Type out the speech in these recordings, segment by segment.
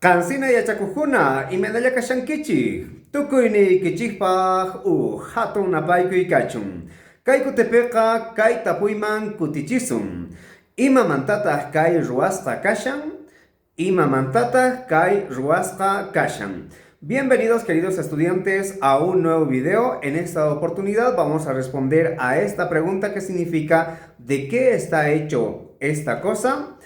Kansina yachakukuna imedalla kashankichik tukuyni kichikpaq hatun napaykuy kachun. Kay kutepiqa kay tapuyman kutichisun. Imamantataq kay ruwasqa kashan? Imamantataq kay ruwasqa kashan? Bienvenidos queridos estudiantes a un nuevo video. En esta oportunidad vamos a responder a esta pregunta que significa ¿de qué está hecho esta cosa?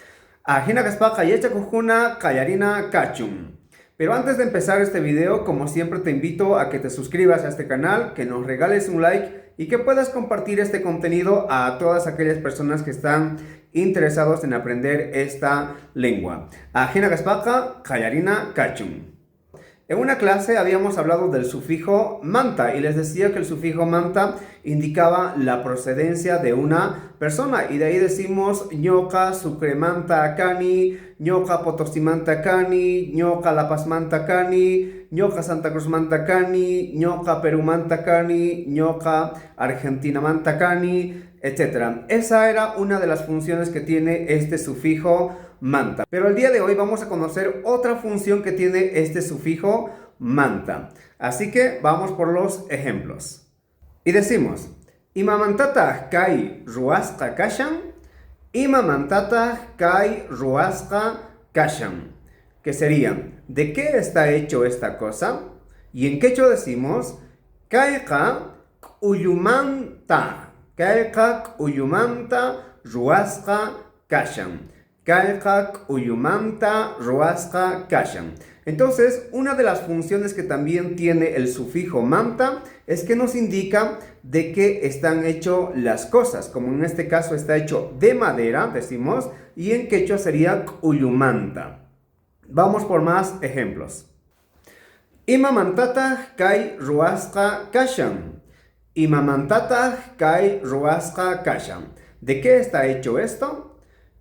Ajina Gaspaka Yechakujuna Kayarina Kachum. Pero antes de empezar este video, como siempre te invito a que te suscribas a este canal, que nos regales un like y que puedas compartir este contenido a todas aquellas personas que están interesados en aprender esta lengua. Ajina Gaspaka Kayarina Kachum. En una clase habíamos hablado del sufijo manta y les decía que el sufijo manta indicaba la procedencia de una persona y de ahí decimos ñoca sucremanta cani, ñoca potosimanta cani, ñoca La Paz manta cani, ñoca Santa Cruz manta cani, ñoca Perú manta cani, ñoca Argentina manta cani, etc. Esa era una de las funciones que tiene este sufijo manta. Pero el día de hoy vamos a conocer otra función que tiene este sufijo manta. Así que vamos por los ejemplos. Y decimos, Imamantataq kay ruwasqa kashan, Imamantataq kay ruwasqa kashan. Que serían, ¿de qué está hecho esta cosa? Y en quechua decimos, kayqa k'ullumanta, kayqa k'ullumanta ruwasqa kashan. Kayqa k'ullumanta ruwasqa kashan. Entonces, una de las funciones que también tiene el sufijo manta es que nos indica de qué están hechas las cosas. Como en este caso está hecho de madera, decimos, y en quechua sería k'ullumanta. Vamos por más ejemplos. Imamantataq kay ruwasqa kashan. Imamantataq kay ruwasqa kashan. ¿De qué está hecho esto?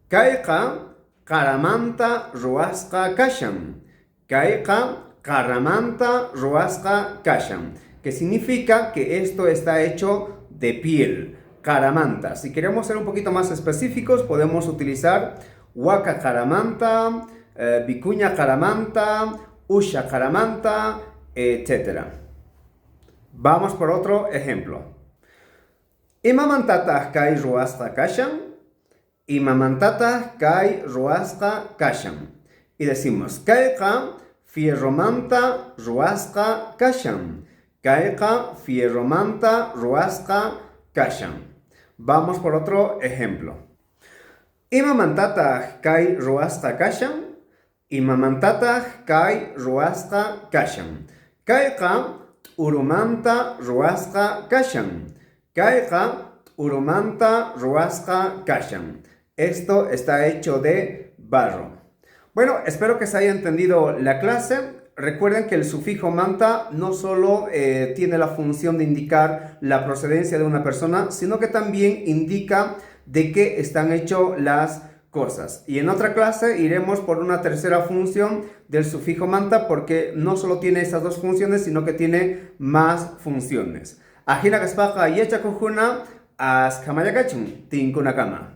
Kayqa qaramanta ruwasqa kashan. Kayqa qaramanta ruwasqa kashan. Que significa que esto está hecho de piel. Qaramanta. Si queremos ser un poquito más específicos, podemos utilizar waka qaramanta, vicuña qaramanta, usha qaramanta, etc. Vamos por otro ejemplo. Imamantataq kay ruwasqa kashan. Imamantataq kay ruwasqa kashan. Y decimos, kayqa fierromanta ruwasqa kashan. Kayqa fierromanta ruwasqa kashan. Vamos por otro ejemplo. Imamantataq kay ruwasqa kashan. Imamantataq kay ruwasqa kashan. Kayqa urumanta ruwasqa kashan. Kayqa urumanta ruwasqa kashan. Esto está hecho de barro. Bueno, espero que se haya entendido la clase. Recuerden que el sufijo manta no solo tiene la función de indicar la procedencia de una persona, sino que también indica de qué están hechas las cosas. Y en otra clase iremos por una tercera función del sufijo manta porque no solo tiene esas dos funciones, sino que tiene más funciones. Ajina Gaspaka Yechakujuna Askamaya Kachun Tinkunakama.